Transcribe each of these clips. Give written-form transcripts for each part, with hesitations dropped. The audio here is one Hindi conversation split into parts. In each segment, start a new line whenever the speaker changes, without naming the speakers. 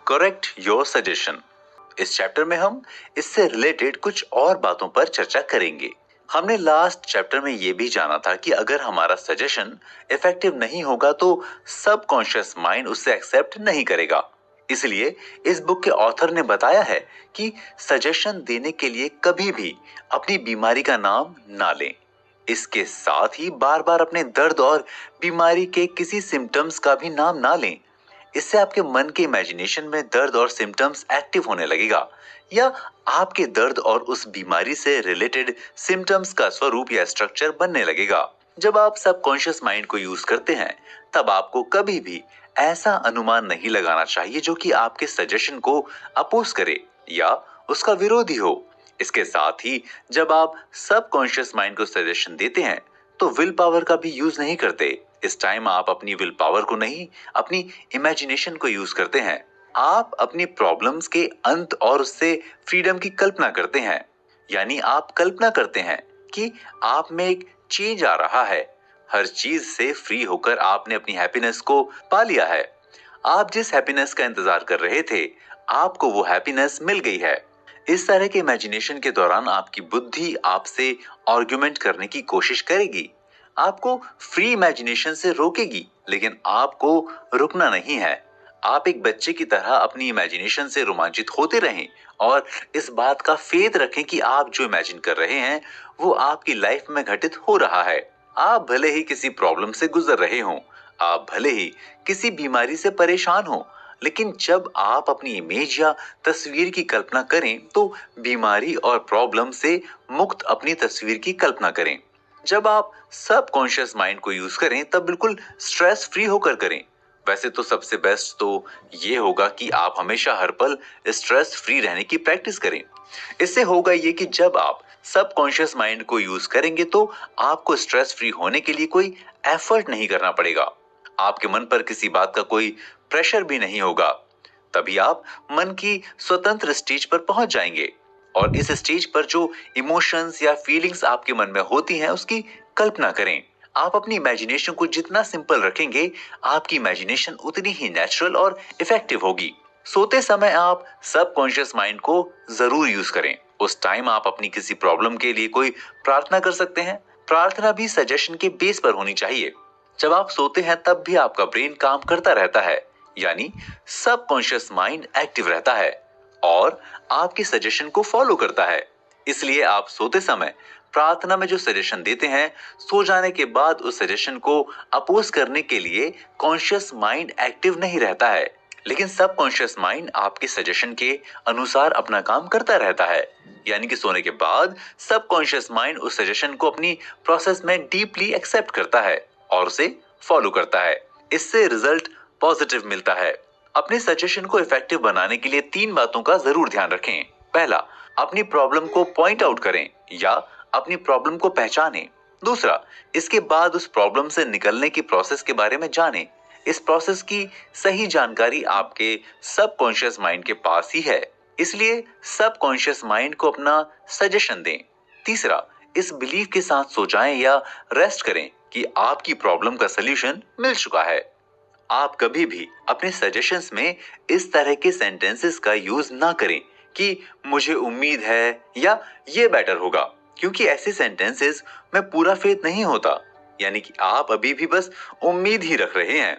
Correct your suggestion. इस चैप्टर में हम इससे रिलेटेड कुछ और बातों पर चर्चा करेंगे। हमने लास्ट चैप्टर में ये भी जाना था कि अगर हमारा सजेशन इफेक्टिव नहीं होगा तो सबकॉन्शियस माइंड उसे एक्सेप्ट नहीं करेगा। इसलिए इस बुक के ऑथर ने बताया है कि सजेशन देने के लिए कभी भी अपनी बीमारी का नाम ना लें। इसके साथ ही बार बार अपने दर्द और बीमारी के किसी सिम्टम्स का भी नाम ना लें। इससे आपके मन के इमेजिनेशन में दर्द और सिम्टम्स एक्टिव होने लगेगा, या आपके दर्द और उस बीमारी से रिलेटेड सिम्टम्स का स्वरूप या स्ट्रक्चर बनने लगेगा। जब आप सबकॉन्शियस माइंड को यूज करते हैं तब आपको कभी भी ऐसा अनुमान नहीं लगाना चाहिए जो कि आपके सजेशन को अपोज करे या उसका विरोधी हो। इसके साथ ही जब आप सबकॉन्शियस माइंड को सजेशन देते हैं तो विल पावर का भी यूज नहीं करते। इस टाइम आप अपनी विल पावर को नहीं, अपनी इमेजिनेशन को यूज करते हैं। आप अपनी प्रॉब्लम्स के अंत और उससे फ्रीडम की कल्पना करते हैं। यानी आप कल्पना करते हैं कि आप में एक चेंज आ रहा है। हर चीज से फ्री होकर आपने अपनी हैप्पीनेस को पा लिया है। आप जिस हैप्पीनेस का इंतजार कर रहे थे, आपको वो हैप्पीनेस मिल गई है। इस तरह के इमेजिनेशन के दौरान आपकी बुद्धि आपसे आर्गुमेंट करने की कोशिश करेगी, आपको फ्री इमेजिनेशन से रोकेगी, लेकिन आपको रुकना नहीं है। आप एक बच्चे की तरह अपनी इमेजिनेशन से रोमांचित होते रहें और इस बात का फेथ रखें कि आप जो इमेजिन कर रहे हैं वो आपकी लाइफ में घटित हो रहा है। आप भले ही किसी प्रॉब्लम से गुजर रहे हों, आप भले ही किसी बीमारी से परेशान हो, लेकिन जब आप अपनी इमेज या तस्वीर की कल्पना करें तो बीमारी और प्रॉब्लम से मुक्त अपनी तस्वीर की कल्पना करें। जब आप सबकॉन्शियस माइंड को यूज करें तब बिल्कुल स्ट्रेस फ्री होकर करें। वैसे तो सबसे बेस्ट तो ये होगा कि आप हमेशा हर पल स्ट्रेस फ्री रहने की प्रैक्टिस करें। इससे होगा ये कि जब आप सबकॉन्शियस माइंड को यूज करेंगे तो आपको स्ट्रेस फ्री होने के लिए कोई एफर्ट नहीं करना पड़ेगा। आपके मन पर किसी बात का कोई प्रेशर भी नहीं होगा। तभी आप मन की स्वतंत्र स्टेज पर पहुंच जाएंगे और इस स्टेज पर जो इमोशंस या फीलिंग्स आपके मन में होती हैं उसकी कल्पना करें। आप अपनी इमेजिनेशन को जितना सिंपल रखेंगे, आपकी इमेजिनेशन उतनी ही नेचुरल और इफेक्टिव होगी। सोते समय आप सबकॉन्शियस माइंड को जरूर यूज करें। उस टाइम आप अपनी किसी प्रॉब्लम के लिए कोई प्रार्थना कर सकते हैं। प्रार्थना भी सजेशन के बेस पर होनी चाहिए। जब आप सोते हैं तब भी आपका ब्रेन काम करता रहता है, यानी सबकॉन्शियस माइंड एक्टिव रहता है और आपके सजेशन को फॉलो करता है। इसलिए आप सोते समय प्रार्थना में जो सजेशन देते हैं, सो जाने के बाद उस सजेशन को अपोज करने के लिए कॉन्शियस माइंड एक्टिव नहीं रहता है, लेकिन सबकॉन्शियस माइंड आपके सजेशन के अनुसार अपना काम करता रहता है। यानी कि सोने के बाद सबकॉन्शियस माइंड उस सजेशन को अपनी प्रोसेस में डीपली एक्सेप्ट करता है और उसे फॉलो करता है। इससे रिजल्ट पॉजिटिव मिलता है। अपने सजेशन को इफेक्टिव बनाने के लिए 3 बातों का जरूर ध्यान रखें। पहला, अपनी प्रॉब्लम को पॉइंट आउट करें या अपनी प्रॉब्लम को पहचानें। दूसरा, इसके बाद उस प्रॉब्लम से निकलने की प्रोसेस के बारे में जानें। इस प्रोसेस की सही जानकारी आपके सबकॉन्शियस माइंड के पास ही है, इसलिए सबकॉन्शियस माइंड को अपना सजेशन दें। तीसरा, इस बिलीफ के साथ सो जाएं या रेस्ट करें कि आपकी प्रॉब्लम का सलूशन मिल चुका है। आप कभी भी अपने सजेशंस में इस तरह के सेंटेंसेस का यूज ना करें कि मुझे उम्मीद है या ये बेटर होगा, क्योंकि ऐसे सेंटेंसेस में पूरा फेथ नहीं होता। यानी कि आप अभी भी बस उम्मीद ही रख रहे हैं,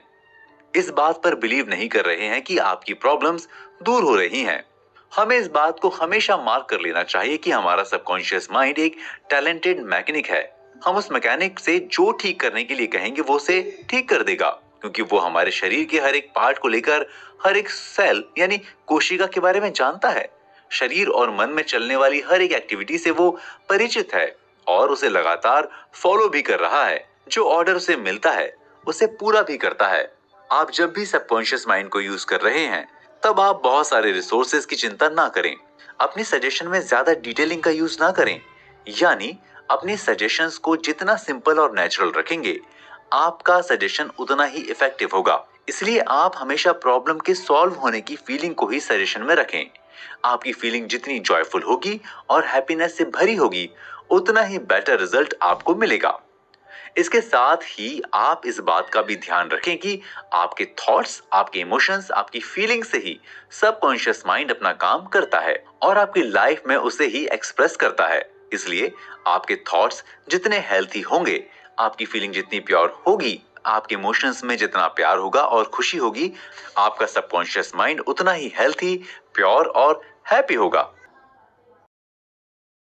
इस बात पर बिलीव नहीं कर रहे हैं कि आपकी प्रॉब्लम्स दूर हो रही हैं। हमें इस बात को हमेशा मार्क कर लेना चाहिए कि हमारा सबकॉन्शियस माइंड एक टैलेंटेड मैकेनिक है। हम उस मैकेनिक से जो ठीक करने के लिए कहेंगे वो उसे ठीक कर देगा, क्योंकि वो हमारे शरीर के हर एक पार्ट को लेकर, हर एक सेल यानी कोशिका के बारे में जानता है। शरीर और मन में चलने वाली हर एक एक्टिविटी से वो परिचित है और उसे लगातार फॉलो भी कर रहा है। जो ऑर्डर उसे मिलता है उसे पूरा भी करता है। आप जब भी सबकॉन्शियस माइंड को यूज कर रहे हैं तब आप बहुत सारे रिसोर्सेज की चिंता ना करें। अपने सजेशन में ज्यादा डिटेलिंग का यूज ना करें, यानी अपने सजेशंस को जितना सिंपल और नेचुरल रखेंगे, आपका सजेशन उतना ही इफेक्टिव होगा। इसलिए आप हमेशा प्रॉब्लम के सॉल्व होने की फीलिंग को ही सजेशन में रखें। आपकी फीलिंग जितनी जॉयफुल होगी और हैप्पीनेस से भरी होगी, उतना ही बेटर रिजल्ट आपको मिलेगा। इसके साथ ही आप इस बात का भी ध्यान रखें कि आपके थॉट्स, आपके इमोशंस, आपकी फीलिंग से ही सबकॉन्शियस माइंड अपना काम करता है और आपकी लाइफ में उसे ही एक्सप्रेस करता है। इसलिए आपके थॉट्स जितने हेल्थी होंगे, आपकी फीलिंग जितनी प्योर होगी, आपके इमोशंस में जितना प्यार होगा और खुशी होगी, आपका सबकॉन्शियस माइंड उतना ही हेल्थी, प्योर और हैप्पी होगा।